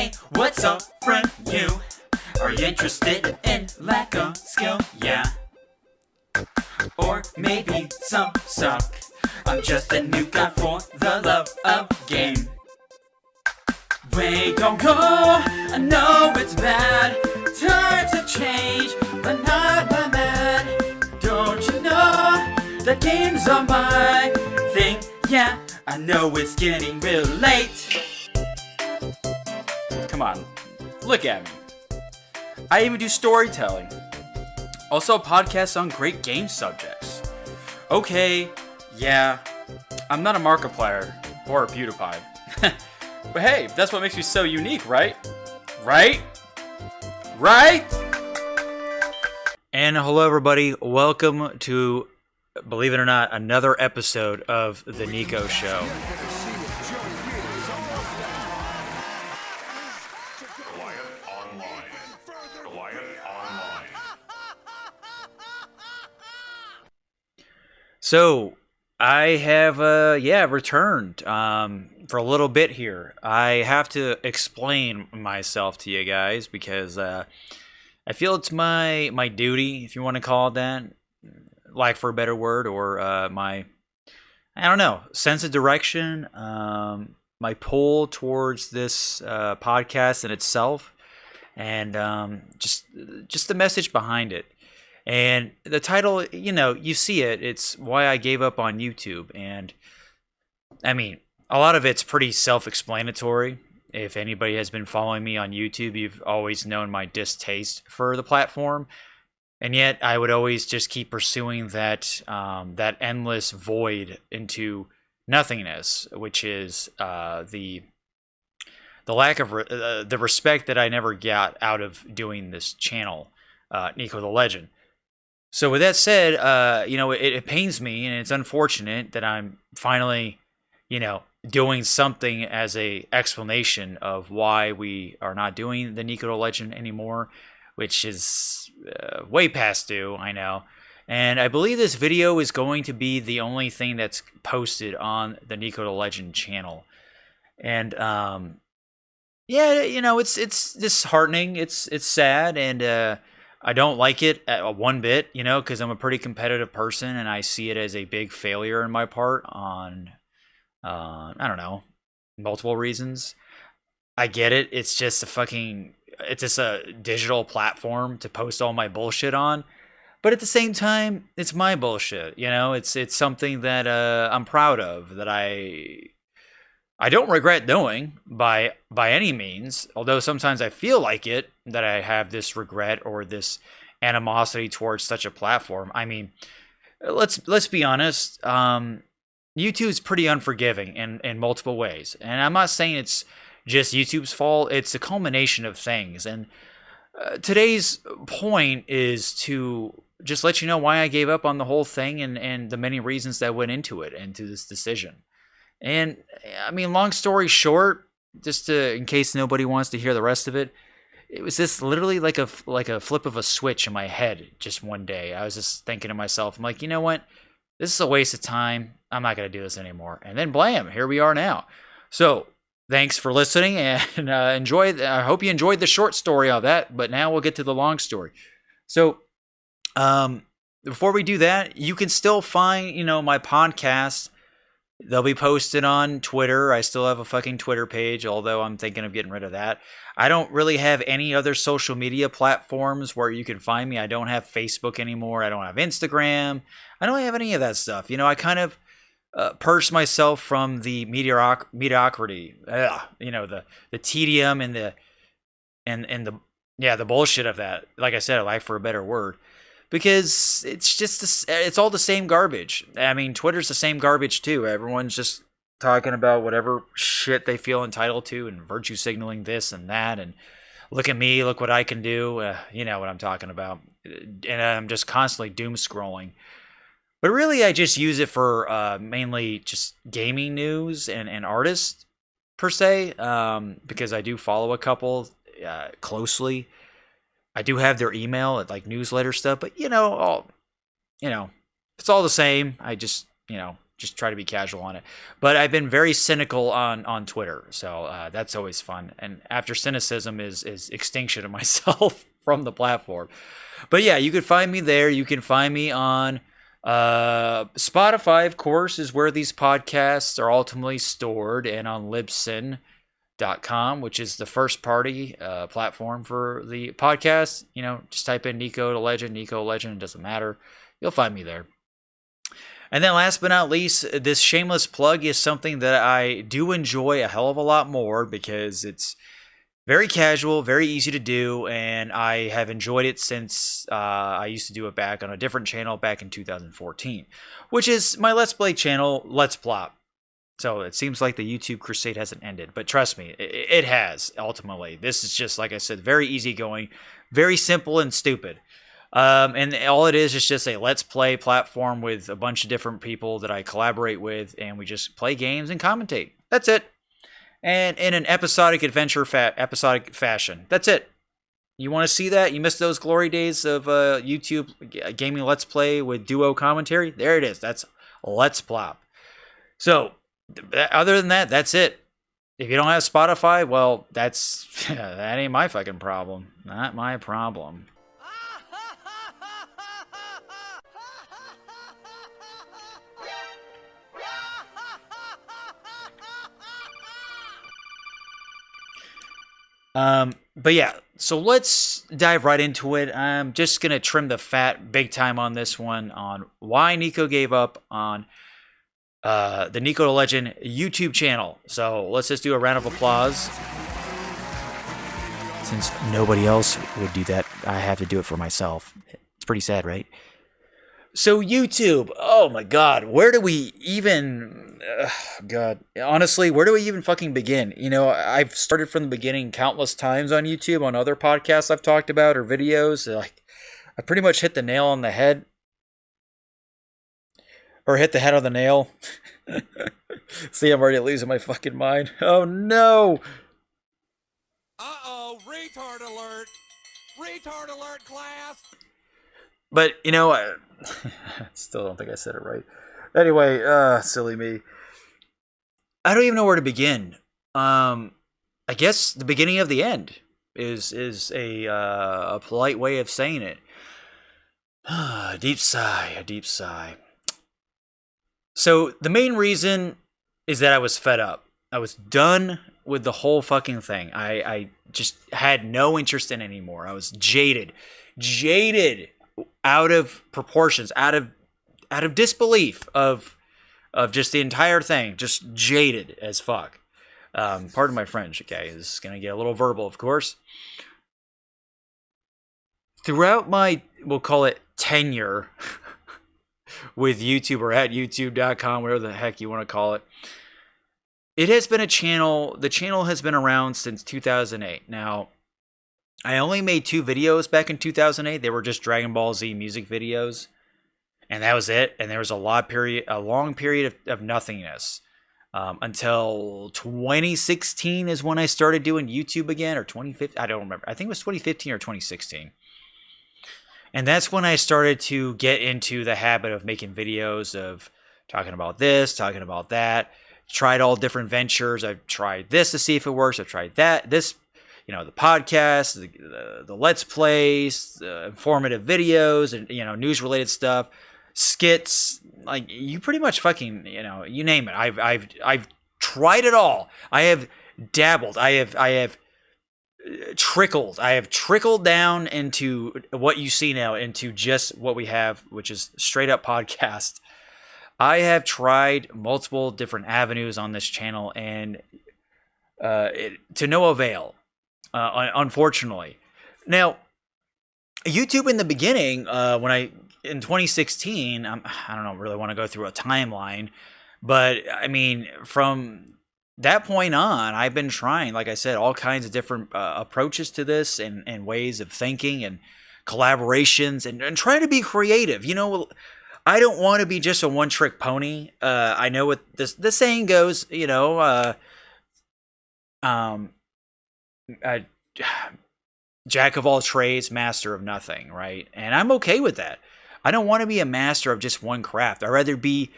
Hey, what's up, friend? You are you interested in lack of skill? Yeah. Or maybe some suck. I'm just a new guy for the love of game. We gon' go, I know it's bad. Times have changed, but not my mad. Don't you know that games are my thing? Yeah, I know it's getting real late. Come on, look at me. I even do storytelling. Also podcasts on great game subjects. Okay, yeah, I'm not a Markiplier or a PewDiePie. But hey, that's what makes me so unique, right? Right? And hello everybody, welcome to, believe it or not, another episode of The Niko Show. So, I have, returned for a little bit here. I have to explain myself to you guys because I feel it's my duty, if you want to call it that, like for a better word, or my, I don't know, sense of direction, my pull towards this podcast in itself, and just the message behind it. And the title, you know, you see it. It's why I gave up on YouTube. And, I mean, a lot of it's pretty self-explanatory. If anybody has been following me on YouTube, you've always known my distaste for the platform. And yet, I would always just keep pursuing that that endless void into nothingness, which is the lack of the respect that I never got out of doing this channel, NikoTheLegend. So with that said, it pains me and it's unfortunate that I'm finally, doing something as a explanation of why we are not doing the NikoTheLegend anymore, which is way past due, I know. And I believe this video is going to be the only thing that's posted on the NikoTheLegend channel. And it's disheartening. It's sad, and I don't like it one bit, because I'm a pretty competitive person and I see it as a big failure on my part on, I don't know, multiple reasons. I get it. It's just a digital platform to post all my bullshit on. But at the same time, it's my bullshit, It's something that I'm proud of, that I don't regret doing by any means, although sometimes I feel like it, that I have this regret or this animosity towards such a platform. I mean, let's be honest. YouTube's pretty unforgiving in multiple ways, and I'm not saying it's just YouTube's fault. It's a culmination of things, and today's point is to just let you know why I gave up on the whole thing and the many reasons that went into it and to this decision. And I mean, long story short, in case nobody wants to hear the rest of it, it was just literally like a flip of a switch in my head. Just one day, I was just thinking to myself, I'm like, you know what? This is a waste of time. I'm not going to do this anymore. And then blam, here we are now. So thanks for listening and enjoy. I hope you enjoyed the short story of that. But now we'll get to the long story. So before we do that, you can still find my podcast. They'll be posted on Twitter. I still have a fucking Twitter page, although I'm thinking of getting rid of that. I don't really have any other social media platforms where you can find me. I don't have Facebook anymore. I don't have Instagram. I don't have any of that stuff. I kind of purged myself from the mediocrity, the tedium and the bullshit of that. Like I said, I like for a better word. Because it's all the same garbage. I mean, Twitter's the same garbage too. Everyone's just talking about whatever shit they feel entitled to and virtue signaling this and that. And look at me, look what I can do. You know what I'm talking about. And I'm just constantly doom scrolling. But really, I just use it for mainly just gaming news and artists per se. Because I do follow a couple closely. I do have their email at like newsletter stuff, but it's all the same. I just just try to be casual on it. But I've been very cynical on Twitter, so that's always fun. And after cynicism is extinction of myself from the platform. But yeah, you can find me there. You can find me on Spotify, of course, is where these podcasts are ultimately stored, and on Libsyn.com, which is the first party platform for the podcast. You know, just type in NikoTheLegend, NikoTheLegend, it doesn't matter. You'll find me there. And then last but not least, this shameless plug is something that I do enjoy a hell of a lot more because it's very casual, very easy to do, and I have enjoyed it since I used to do it back on a different channel back in 2014, which is my Let's Play channel, Let's Plop. So it seems like the YouTube crusade hasn't ended, but trust me, it has, ultimately. This is just, like I said, very easygoing, very simple and stupid. And all it is just a Let's Play platform with a bunch of different people that I collaborate with, and we just play games and commentate. That's it. And in an episodic adventure episodic fashion. That's it. You want to see that? You missed those glory days of YouTube gaming Let's Play with duo commentary? There it is. That's Let's Plop. So, other than that, that's it. If you don't have Spotify, well, that ain't my fucking problem. Not my problem. But yeah, so let's dive right into it. I'm just going to trim the fat big time on this one on why Niko gave up on the NikoTheLegend YouTube channel. So let's just do a round of applause. Since nobody else would do that, I have to do it for myself. It's pretty sad, right? So YouTube, oh my God, where do we even, God, honestly, where do we even fucking begin? You know, I've started from the beginning countless times on YouTube, on other podcasts I've talked about or videos. Like, I pretty much hit the nail on the head. Or hit the head on the nail. See, I'm already losing my fucking mind. Oh no! Uh-oh, retard alert! Retard alert, class! But, you know, I still don't think I said it right. Anyway, silly me. I don't even know where to begin. I guess the beginning of the end is a polite way of saying it. A deep sigh. So, the main reason is that I was fed up. I was done with the whole fucking thing. I just had no interest in it anymore. I was jaded. Out of proportions, out of disbelief of just the entire thing, just jaded as fuck. Pardon my French, okay? This is gonna get a little verbal, of course. Throughout my, we'll call it tenure with YouTube or at YouTube.com, whatever the heck you want to call it, it has been a channel. The channel has been around since 2008. Now, I only made 2 videos back in 2008. They were just Dragon Ball Z music videos. And that was it. And there was a long period of nothingness. Until 2016 is when I started doing YouTube again. Or 2015. I don't remember. I think it was 2015 or 2016. And that's when I started to get into the habit of making videos of talking about this, talking about that. Tried all different ventures. I've tried this to see if it works. I've tried that. This, you know, the podcast, the Let's Plays, informative videos, and, you know, news-related stuff, skits. Like, you pretty much fucking, you know, you name it. I've tried it all. I have dabbled. I have trickled down into what you see now, into just what we have, which is straight up podcast. I have tried multiple different avenues on this channel, and to no avail. Unfortunately. Now, YouTube in the beginning, in 2016, I don't really want to go through a timeline, but I mean, from that point on, I've been trying, like I said, all kinds of different approaches to this and ways of thinking and collaborations and trying to be creative. You know, I don't want to be just a one-trick pony. I know what the saying goes, you know, jack of all trades, master of nothing, right? And I'm okay with that. I don't want to be a master of just one craft. I'd rather be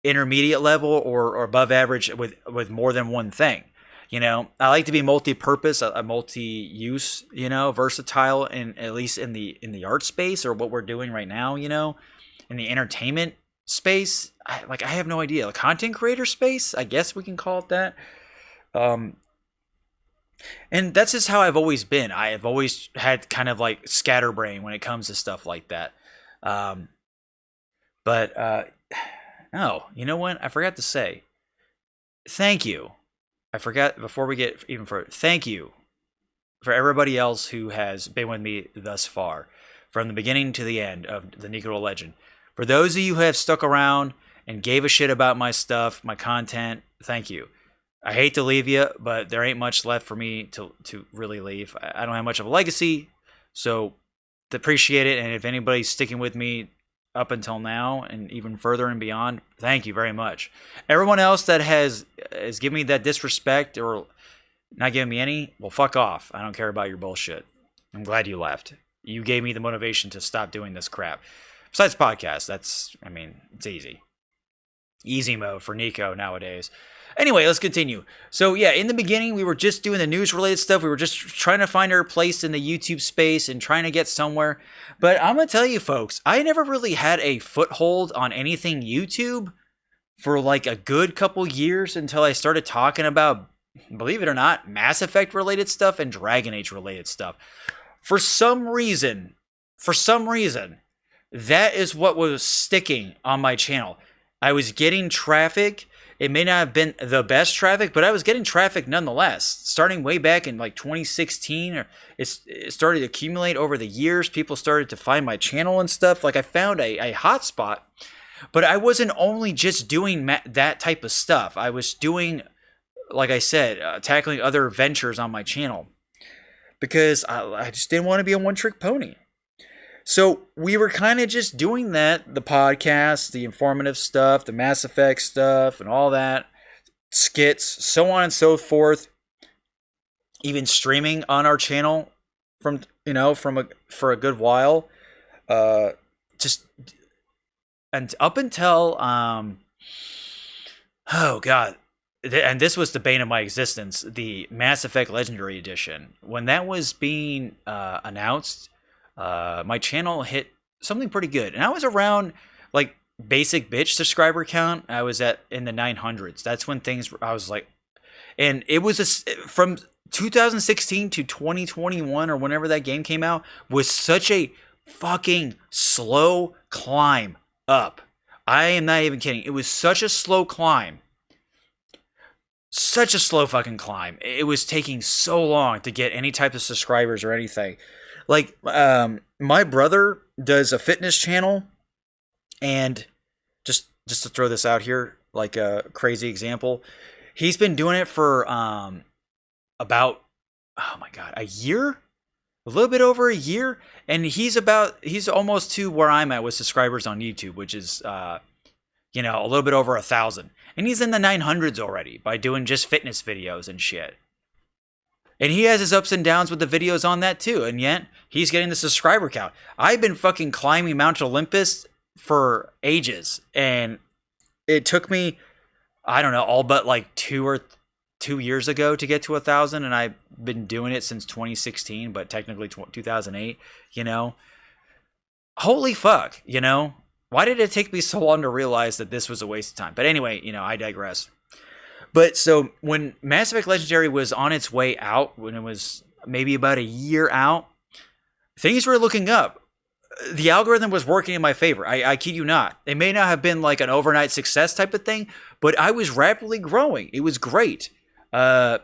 intermediate level or above average with more than one thing. I like to be multi-purpose, a multi-use, versatile, and at least in the art space or what we're doing right now, in the entertainment space. I have no idea. Like content creator space, I guess we can call it that. Um, and that's just how I've always been. I have always had kind of like scatterbrain when it comes to stuff like that. Um, but oh, you know what? I forgot to say thank you. I forgot before we get even further. Thank you for everybody else who has been with me thus far, from the beginning to the end of the NikoTheLegend. For those of you who have stuck around and gave a shit about my stuff, my content, thank you. I hate to leave you, but there ain't much left for me to really leave. I don't have much of a legacy, so appreciate it. And if anybody's sticking with me up until now and even further and beyond, thank you very much. Everyone else that has given me that disrespect or not giving me any, well, fuck off. I don't care about your bullshit. I'm glad you left. You gave me the motivation to stop doing this crap. Besides podcasts, it's easy. Easy mode for Niko nowadays. Anyway, let's continue. So yeah, in the beginning, we were just doing the news-related stuff. We were just trying to find our place in the YouTube space and trying to get somewhere. But I'm going to tell you, folks, I never really had a foothold on anything YouTube for like a good couple years until I started talking about, believe it or not, Mass Effect-related stuff and Dragon Age-related stuff. For some reason, that is what was sticking on my channel. I was getting traffic. It may not have been the best traffic, but I was getting traffic nonetheless. Starting way back in like 2016, it started to accumulate over the years. People started to find my channel and stuff. Like I found a hotspot, but I wasn't only just doing that type of stuff. I was doing, like I said, tackling other ventures on my channel because I just didn't want to be a one-trick pony. So we were kind of just doing that, the podcast, the informative stuff, the Mass Effect stuff, and all that, skits, so on and so forth. Even streaming on our channel for a good while. Just and up until oh god, and this was the bane of my existence, the Mass Effect Legendary Edition. When that was being announced, my channel hit something pretty good, and I was around like basic bitch subscriber count. I was in the 900s. That's when I was like, and it was from 2016 to 2021 or whenever that game came out was such a fucking slow climb up. I am not even kidding. It was such a slow climb. Such a slow fucking climb. It was taking so long to get any type of subscribers or anything. Like, my brother does a fitness channel, and just to throw this out here, like a crazy example, he's been doing it for about, oh my god, a year, a little bit over a year, and he's almost to where I'm at with subscribers on YouTube, which is a little bit over 1,000, and he's in the 900s already by doing just fitness videos and shit. And he has his ups and downs with the videos on that too. And yet, he's getting the subscriber count. I've been fucking climbing Mount Olympus for ages. And it took me, I don't know, all but like 2 years ago to get to 1,000. And I've been doing it since 2016, but technically 2008, Holy fuck, Why did it take me so long to realize that this was a waste of time? But anyway, I digress. But so when Mass Effect Legendary was on its way out, when it was maybe about a year out, things were looking up. The algorithm was working in my favor. I kid you not. It may not have been like an overnight success type of thing, but I was rapidly growing. It was great. I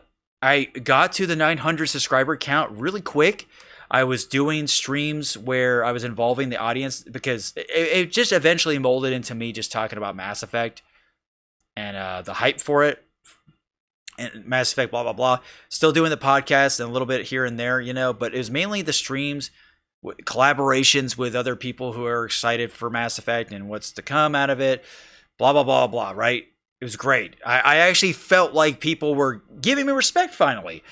got to the 900 subscriber count really quick. I was doing streams where I was involving the audience because it just eventually molded into me just talking about Mass Effect and the hype for it. And Mass Effect, blah, blah, blah. Still doing the podcast and a little bit here and there, but it was mainly the streams, collaborations with other people who are excited for Mass Effect and what's to come out of it, blah, blah, blah, blah, right? It was great. I actually felt like people were giving me respect finally.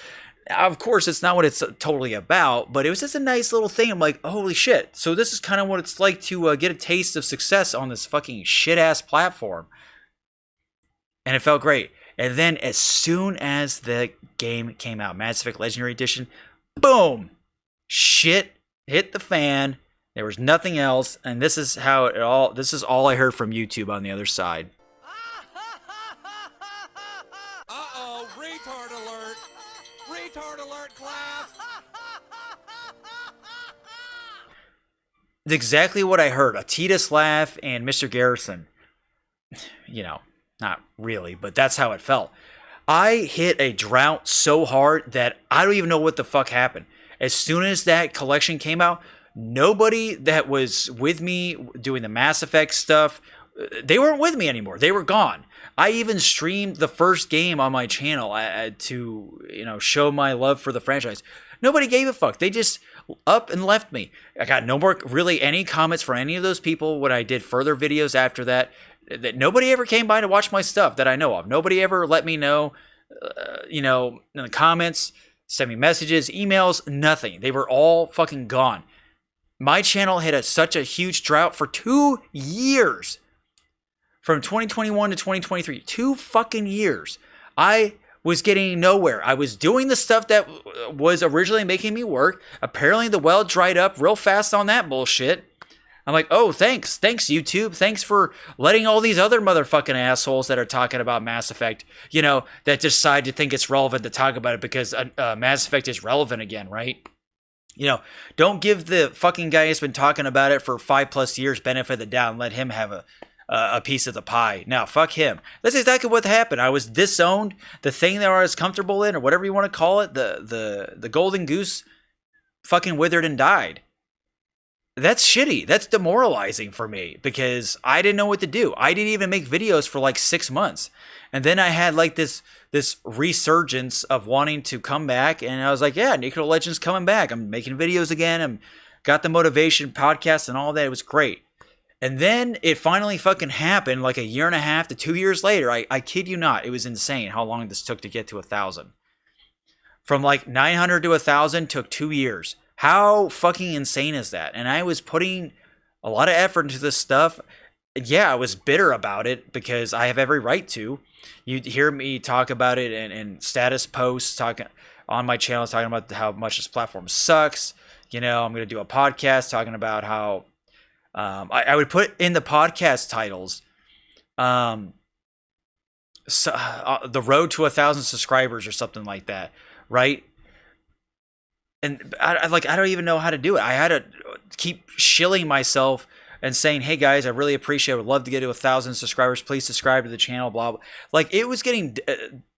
Of course, it's not what it's totally about, but it was just a nice little thing. I'm like, holy shit. So this is kind of what it's like to get a taste of success on this fucking shit-ass platform. and it felt great. And then as soon as the game came out, Mass Effect Legendary Edition, boom, shit hit the fan. There was nothing else, and this is how it all. This is all I heard from YouTube on the other side. Uh-oh, retard alert. Retard alert, class. It's exactly what I heard. A Titus laugh and Mr. Garrison. You know, not really, but that's how it felt. I hit a drought so hard that I don't even know what the fuck happened. As soon as that collection came out, nobody that was with me doing the Mass Effect stuff, they weren't with me anymore. They were gone. I even streamed the first game on my channel to, show my love for the franchise. Nobody gave a fuck. They just up and left me. I got no more really any comments from any of those people when I did further videos after that. That nobody ever came by to watch my stuff that I know of. Nobody ever let me know, in the comments, send me messages, emails, nothing. They were all fucking gone. My channel hit such a huge drought for 2 years. From 2021 to 2023. 2 fucking years. I was getting nowhere. I was doing the stuff that was originally making me work. Apparently the well dried up real fast on that bullshit. I'm like, oh, thanks. Thanks, YouTube. Thanks for letting all these other motherfucking assholes that are talking about Mass Effect, that decide to think it's relevant to talk about it because Mass Effect is relevant again, right? Don't give the fucking guy who's been talking about it for 5+ years benefit of the doubt and let him have a piece of the pie. Now, fuck him. That's exactly what happened. I was disowned. The thing that I was comfortable in, or whatever you want to call it, the golden goose fucking withered and died. That's shitty. That's demoralizing for me because I didn't know what to do. I didn't even make videos for like 6 months. And then I had like this resurgence of wanting to come back. And I was like, yeah, NikoTheLegend's coming back. I'm making videos again. I'm got the motivation podcast and all that. It was great. And then it finally fucking happened like 1.5 to 2 years later. I kid you not. It was insane how long this took to get to 1,000. From like 900 to 1,000 took 2 years. How fucking insane is that? And I was putting a lot of effort into this stuff. Yeah, I was bitter about it because I have every right to. You hear me talk about it in status posts, talking on my channel, talking about how much this platform sucks. I'm going to do a podcast talking about how I would put in the podcast titles the road to 1,000 subscribers or something like that, right? And I don't even know how to do it. I had to keep shilling myself and saying, hey guys, I really appreciate it. I would love to get to 1,000 subscribers. Please subscribe to the channel, blah, blah. Like it was getting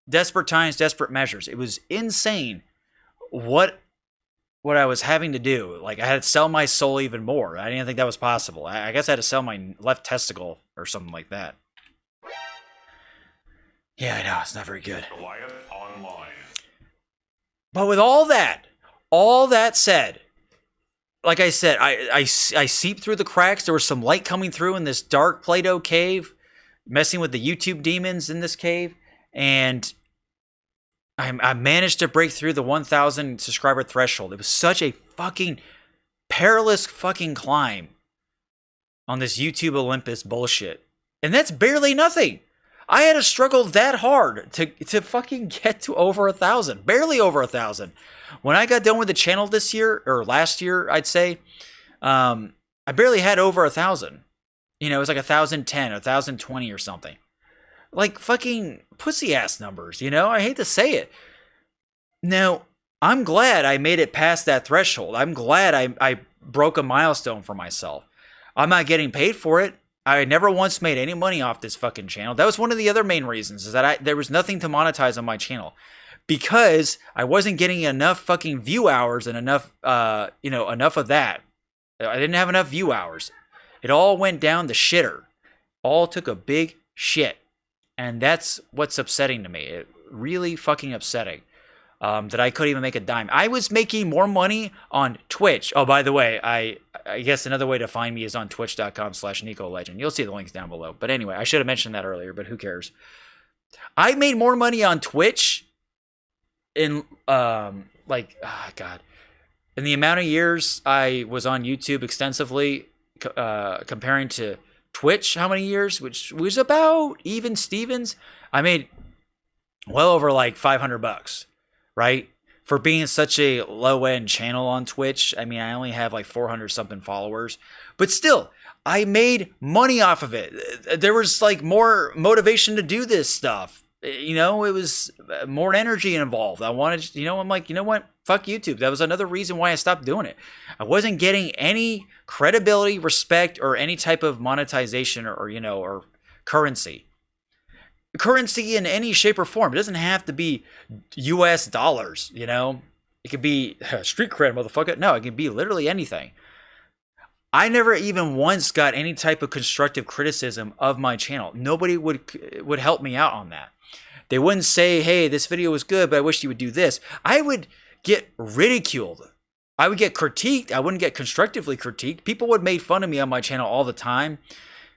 desperate times, desperate measures. It was insane what I was having to do. Like I had to sell my soul even more. I didn't think that was possible. I guess I had to sell my left testicle or something like that. Yeah, I know. It's not very good. But with all that said, like I said, I seeped through the cracks. There was some light coming through in this dark Play-Doh cave, messing with the YouTube demons in this cave, and I managed to break through the 1,000 subscriber threshold. It was such a fucking perilous fucking climb on this YouTube Olympus bullshit. And that's barely nothing. I had to struggle that hard to fucking get to over 1,000. Barely over 1,000. When I got done with the channel this year, or last year, I'd say, I barely had over 1,000. It was like 1,010 or 1,020 or something. Like fucking pussy ass numbers, I hate to say it. Now, I'm glad I made it past that threshold. I'm glad I broke a milestone for myself. I'm not getting paid for it. I never once made any money off this fucking channel. That was one of the other main reasons, is that there was nothing to monetize on my channel. Because I wasn't getting enough fucking view hours and enough, enough of that. I didn't have enough view hours. It all went down the shitter. All took a big shit. And that's what's upsetting to me. It really fucking upsetting. That I couldn't even make a dime. I was making more money on Twitch. Oh, by the way, I guess another way to find me is on twitch.com/NikoTheLegend. You'll see the links down below. But anyway, I should have mentioned that earlier, but who cares? I made more money on Twitch in, in the amount of years I was on YouTube extensively, comparing to Twitch, how many years? Which was about even Stevens. I made well over like $500, right? For being such a low end channel on Twitch. I mean, I only have like 400 something followers, but still, I made money off of it. There was like more motivation to do this stuff. You know, it was more energy involved. I wanted, I'm like, you know what? Fuck YouTube. That was another reason why I stopped doing it. I wasn't getting any credibility, respect, or any type of monetization or currency. Currency in any shape or form. It doesn't have to be US dollars, It could be street cred, motherfucker. No, it can be literally anything. I never even once got any type of constructive criticism of my channel. Nobody would help me out on that. They wouldn't say, hey, this video was good, but I wish you would do this. I would get ridiculed. I would get critiqued. I wouldn't get constructively critiqued. People would make fun of me on my channel all the time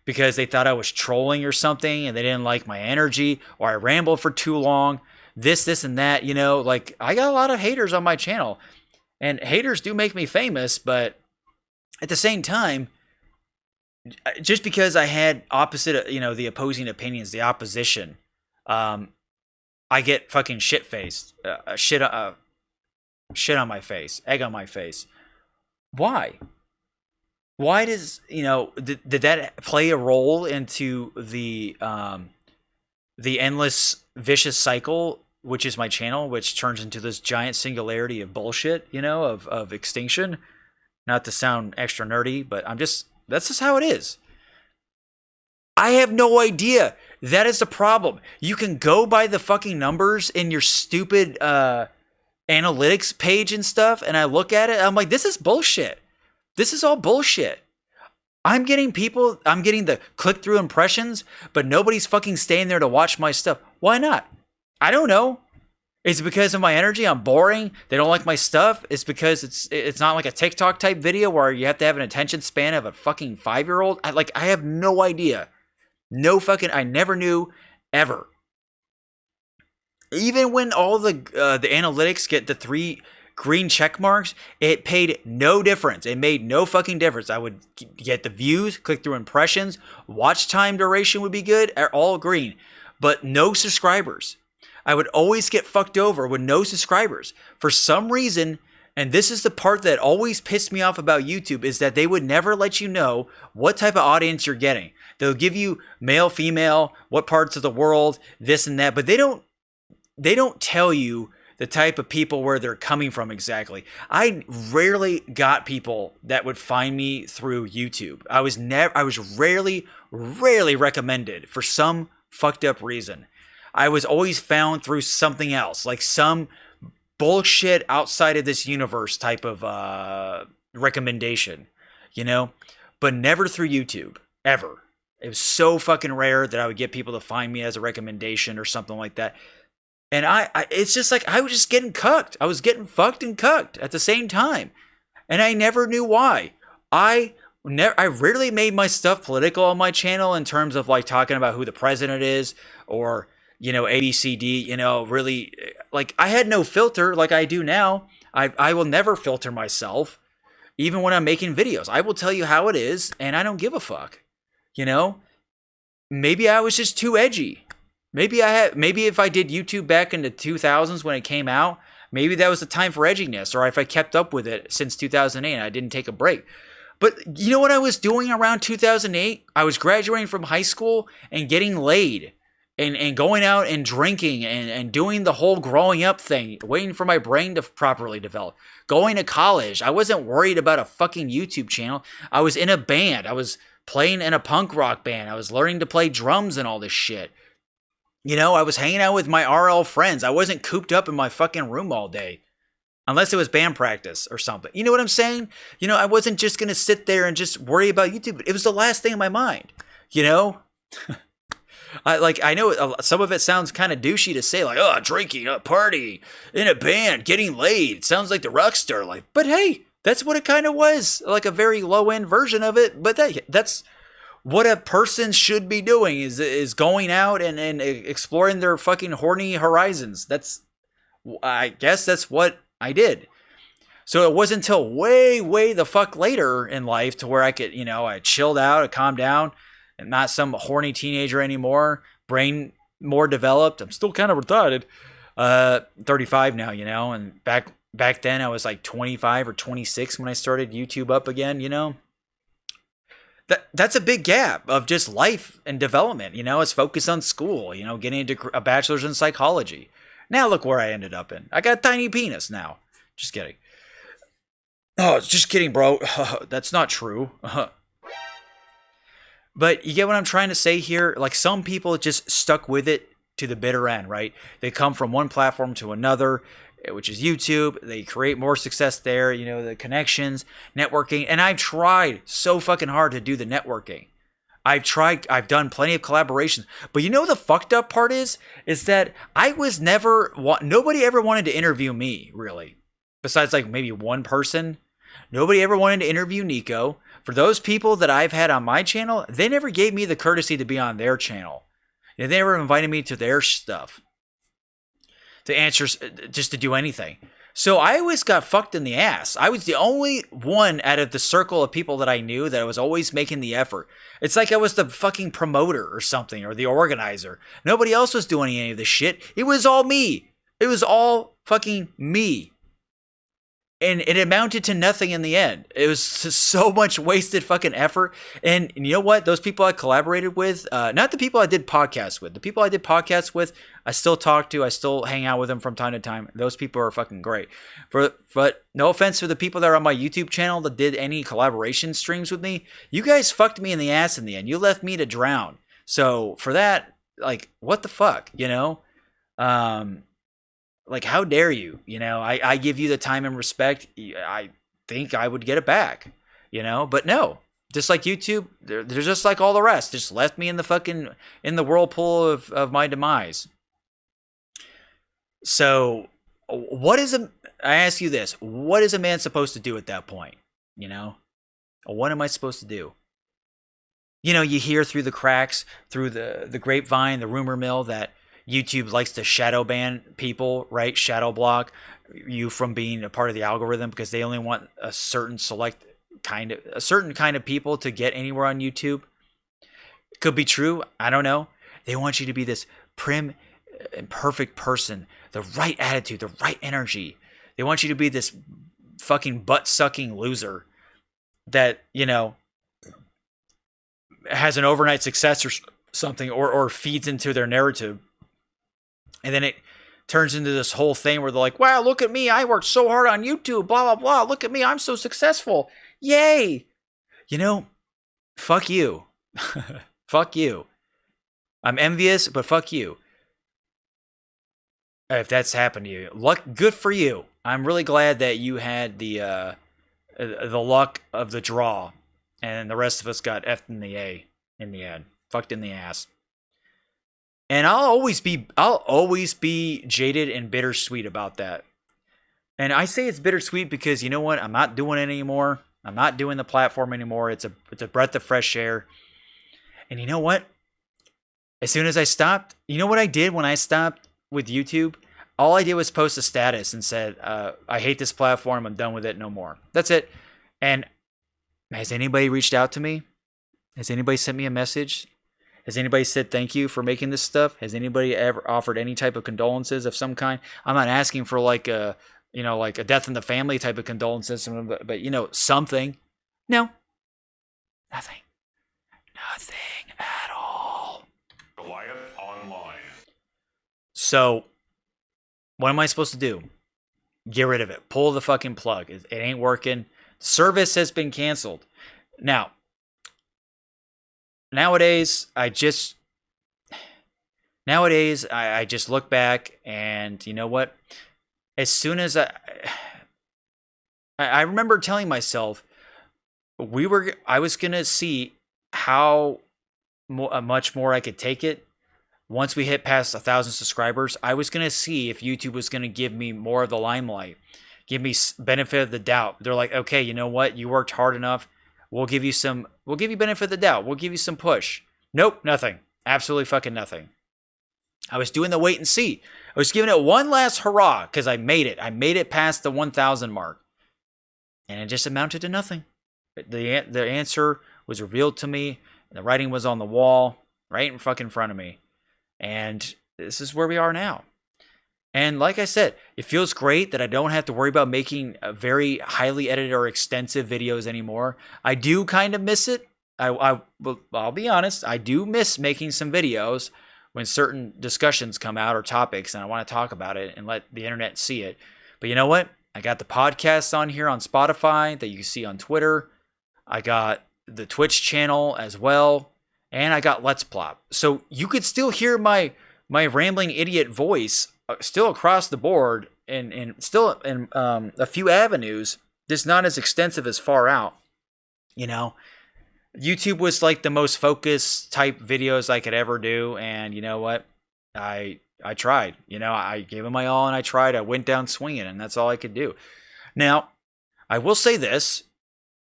because they thought I was trolling or something and they didn't like my energy or I rambled for too long. This, and that, Like, I got a lot of haters on my channel. And haters do make me famous, but at the same time, just because I had opposite, the opposing opinions, the opposition, I get fucking shit-faced, shit on my face, egg on my face. Why? Why does, did that play a role into the endless vicious cycle, which is my channel, which turns into this giant singularity of bullshit, of extinction? Not to sound extra nerdy, but that's just how it is. I have no idea. That is the problem. You can go by the fucking numbers in your stupid analytics page and stuff, and I look at it, I'm like, this is bullshit. This is all bullshit. I'm getting the click-through impressions, but nobody's fucking staying there to watch my stuff. Why not? I don't know. Is it because of my energy? I'm boring. They don't like my stuff. It's because it's not like a TikTok type video where you have to have an attention span of a fucking 5-year-old. I have no idea. I never knew ever. Even when all the analytics get the 3 green check marks, it paid no difference. It made no fucking difference. I would get the views, click through impressions, watch time duration would be good, all green, but no subscribers. I would always get fucked over with no subscribers. For some reason, and this is the part that always pissed me off about YouTube, is that they would never let you know what type of audience you're getting. They'll give you male, female, what parts of the world, this and that, but they don't tell you the type of people where they're coming from exactly. I rarely got people that would find me through YouTube. I was rarely recommended for some fucked up reason. I was always found through something else, like some bullshit outside of this universe type of recommendation, but never through YouTube, ever. It was so fucking rare that I would get people to find me as a recommendation or something like that. And it's just like I was just getting cucked. I was getting fucked and cucked at the same time. And I never knew why. I rarely made my stuff political on my channel in terms of like talking about who the president is or, ABCD, really, like I had no filter like I do now. I will never filter myself, even when I'm making videos. I will tell you how it is, and I don't give a fuck. Maybe I was just too edgy. Maybe if I did YouTube back in the 2000s when it came out, maybe that was the time for edginess, or if I kept up with it since 2008 and I didn't take a break. But you know what I was doing around 2008? I was graduating from high school and getting laid and going out and drinking and doing the whole growing up thing, waiting for my brain to properly develop. Going to college. I wasn't worried about a fucking YouTube channel. I was in a band. I was playing in a punk rock band. I was learning to play drums and all this shit. I was hanging out with my RL friends. I wasn't cooped up in my fucking room all day. Unless it was band practice or something. You know what I'm saying? I wasn't just going to sit there and just worry about YouTube. It was the last thing in my mind. I know some of it sounds kind of douchey to say, like, oh, drinking, a party, in a band, getting laid. It sounds like the rock star life. But hey, that's what it kind of was. Like a very low-end version of it. But that's what a person should be doing is going out and exploring their fucking horny horizons. I guess that's what I did. So it wasn't until way the fuck later in life to where I could, I chilled out, I calmed down, I'm not some horny teenager anymore. Brain more developed. I'm still kind of retarded. 35 now, you know, and back then I was like 25 or 26 when I started YouTube up again, you know. That's a big gap of just life and development, you know. It's focused on school, you know, getting into a bachelor's in psychology. Now look where I ended up in. I got a tiny penis now. Just kidding. Oh, just kidding, bro. That's not true. But you get what I'm trying to say here? Like, some people just stuck with it to the bitter end, right? They come from one platform to another, which is YouTube. They create more success there, you know, the connections, networking. And I've tried so fucking hard to do the networking. I've done plenty of collaborations. But you know the fucked up part is that I was nobody ever wanted to interview me, really. Besides like maybe one person. Nobody ever wanted to interview Niko. For those people that I've had on my channel, they never gave me the courtesy to be on their channel. They never invited me to their stuff. To answer, just to do anything. So I always got fucked in the ass. I was the only one out of the circle of people that I knew that was always making the effort. It's like I was the fucking promoter or something, or the organizer. Nobody else was doing any of this shit. It was all me. It was all fucking me. And it amounted to nothing in the end. It was so much wasted fucking effort. And you know what? Those people I collaborated with, not the people I did podcasts with. The people I did podcasts with, I still talk to. I still hang out with them from time to time. Those people are fucking great. But no offense to the people that are on my YouTube channel that did any collaboration streams with me. You guys fucked me in the ass in the end. You left me to drown. So for that, like, what the fuck, you know? Like, how dare you? You know, I give you the time and respect. I think I would get it back, you know, but no. Just like YouTube, they're just like all the rest. Just left me in the whirlpool of my demise. So, I ask you this, what is a man supposed to do at that point? You know, what am I supposed to do? You know, you hear through the cracks, through the grapevine, the rumor mill that YouTube likes to shadow ban people, right? Shadow block you from being a part of the algorithm because they only want a certain kind of people to get anywhere on YouTube. Could be true. I don't know. They want you to be this prim and perfect person, the right attitude, the right energy. They want you to be this fucking butt-sucking loser that, you know, has an overnight success or something, or feeds into their narrative. And then it turns into this whole thing where they're like, wow, look at me. I worked so hard on YouTube, blah, blah, blah. Look at me. I'm so successful. Yay. You know, fuck you. Fuck you. I'm envious, but fuck you. If that's happened to you. Good for you. I'm really glad that you had the luck of the draw. And the rest of us got F'd in the A in the end. Fucked in the ass. And I'll always be jaded and bittersweet about that. And I say it's bittersweet because, you know what? I'm not doing it anymore. I'm not doing the platform anymore. It's a breath of fresh air. And you know what? As soon as I stopped, you know what I did when I stopped with YouTube? All I did was post a status and said, I hate this platform. I'm done with it. No more. That's it. And has anybody reached out to me? Has anybody sent me a message? Has anybody said thank you for making this stuff? Has anybody ever offered any type of condolences of some kind? I'm not asking for like a death in the family type of condolences, but you know, something. No. Nothing. Nothing at all. Quiet online. So, what am I supposed to do? Get rid of it. Pull the fucking plug. It ain't working. Service has been canceled. Nowadays, I just look back and you know what? As soon as I remember telling myself I was going to see how much more I could take it. Once we hit past 1,000 subscribers, I was going to see if YouTube was going to give me more of the limelight, give me benefit of the doubt. They're like, okay, you know what? You worked hard enough. We'll give you benefit of the doubt. We'll give you some push. Nope, nothing. Absolutely fucking nothing. I was doing the wait and see. I was giving it one last hurrah because I made it. I made it past the 1,000 mark. And it just amounted to nothing. The answer was revealed to me The writing was on the wall, right in fucking front of me. And this is where we are now. And like I said, it feels great that I don't have to worry about making very highly edited or extensive videos anymore. I do kind of miss it. I'll be honest, I do miss making some videos when certain discussions come out or topics and I want to talk about it and let the internet see it. But you know what? I got the podcasts on here on Spotify that you can see on Twitter. I got the Twitch channel as well. And I got Let's Plop. So you could still hear my rambling idiot voice still across the board and still in a few avenues, just not as extensive as far out. You know, YouTube was like the most focused type videos I could ever do, and you know what? I tried. You know, I gave it my all and I tried. I went down swinging, and that's all I could do. Now, I will say this: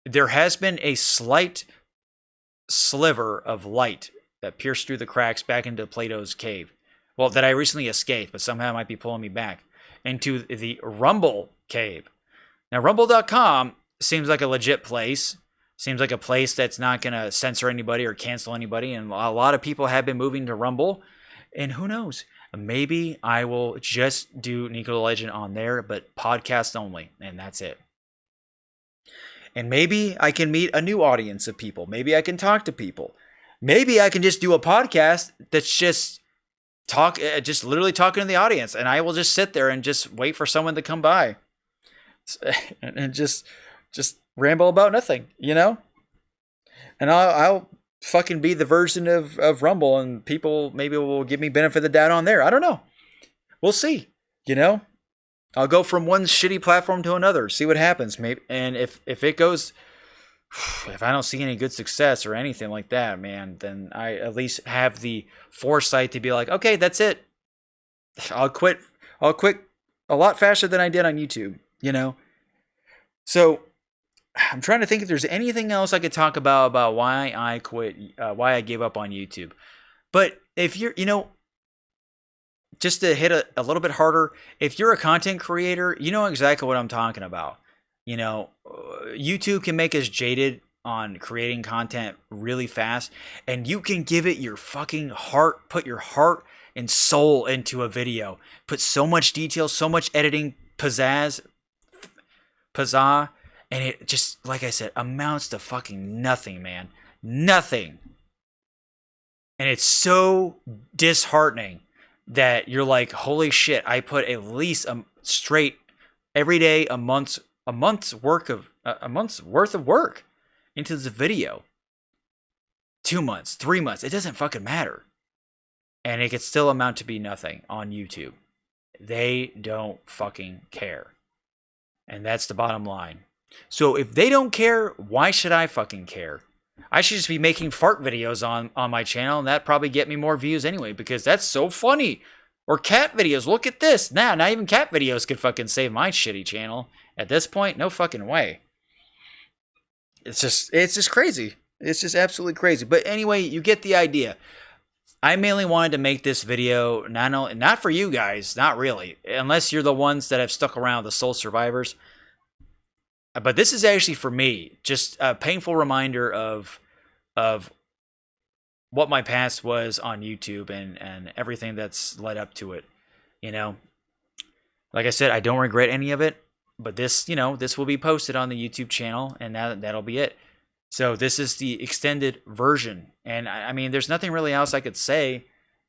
there has been a slight sliver of light that pierced through the cracks back into Plato's cave. Well, that I recently escaped, but somehow it might be pulling me back into the Rumble cave. Now, Rumble.com seems like a legit place. Seems like a place that's not going to censor anybody or cancel anybody. And a lot of people have been moving to Rumble. And who knows? Maybe I will just do Niko the Legend on there, but podcast only. And that's it. And maybe I can meet a new audience of people. Maybe I can talk to people. Maybe I can just do a podcast that's just literally talking to the audience, and I will just sit there and just wait for someone to come by and just ramble about nothing, you know? And I'll fucking be the version of Rumble, and people maybe will give me benefit of the doubt on there. I don't know. We'll see, you know? I'll go from one shitty platform to another, see what happens. Maybe, and if it goes, if I don't see any good success or anything like that, man, then I at least have the foresight to be like, okay, that's it. I'll quit a lot faster than I did on YouTube, you know? So I'm trying to think if there's anything else I could talk about why I quit, why I gave up on YouTube. But if you're, you know, just to hit a little bit harder, if you're a content creator, you know exactly what I'm talking about. You know, YouTube can make us jaded on creating content really fast, and you can give it your fucking heart, put your heart and soul into a video, put so much detail, so much editing, pizzazz, and it just, like I said, amounts to fucking nothing, man. Nothing. And it's so disheartening that you're like, holy shit, I put at least a straight every day, a month's worth of work into this video. 2 months, 3 months, it doesn't fucking matter. And it could still amount to be nothing on YouTube. They don't fucking care. And that's the bottom line. So if they don't care, why should I fucking care? I should just be making fart videos on my channel, and that'd probably get me more views anyway, because that's so funny. Or cat videos. Look at this. Nah, not even cat videos could fucking save my shitty channel. At this point, no fucking way. It's just crazy. It's just absolutely crazy. But anyway, you get the idea. I mainly wanted to make this video not for you guys, not really, unless you're the ones that have stuck around, the sole survivors. But this is actually for me, just a painful reminder of what my past was on YouTube and everything that's led up to it. You know, like I said, I don't regret any of it. But this, you know, this will be posted on the YouTube channel, and that'll be it. So this is the extended version, and I mean, there's nothing really else I could say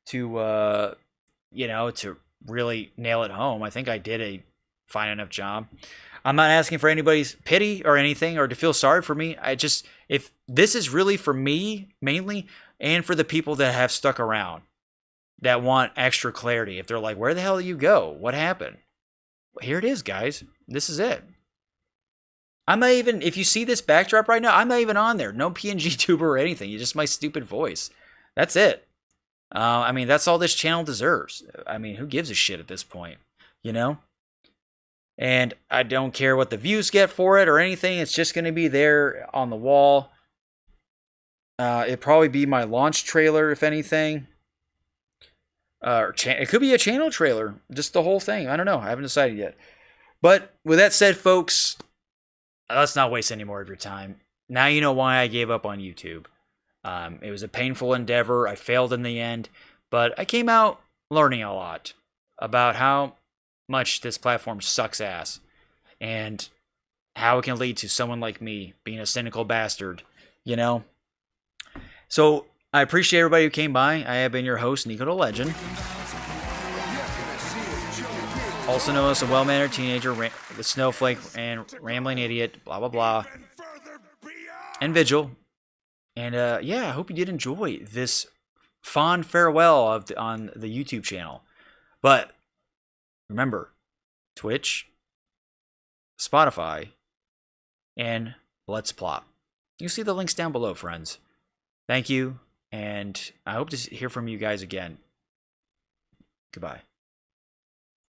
to, you know, to really nail it home. I think I did a fine enough job. I'm not asking for anybody's pity or anything, or to feel sorry for me. If this is really for me mainly, and for the people that have stuck around, that want extra clarity. If they're like, where the hell do you go? What happened? Here it is, guys. This is it. I'm not even, if you see this backdrop right now, I'm not even on there. No PNG tuber or anything. It's just my stupid voice. That's it. I mean, that's all this channel deserves. I mean, who gives a shit at this point? You know? And I don't care what the views get for it or anything. It's just going to be there on the wall. It'd probably be my launch trailer, if anything. It could be a channel trailer. Just the whole thing. I don't know. I haven't decided yet. But with that said, folks, let's not waste any more of your time. Now you know why I gave up on YouTube. It was a painful endeavor. I failed in the end, but I came out learning a lot about how much this platform sucks ass and how it can lead to someone like me being a cynical bastard, you know? So I appreciate everybody who came by. I have been your host, NikoTheLegend. Also known as a well-mannered teenager, the snowflake, and rambling idiot, blah, blah, blah. And Vigil. And yeah, I hope you did enjoy this fond farewell on the YouTube channel. But remember, Twitch, Spotify, and Let's Plop. You see the links down below, friends. Thank you, and I hope to hear from you guys again. Goodbye.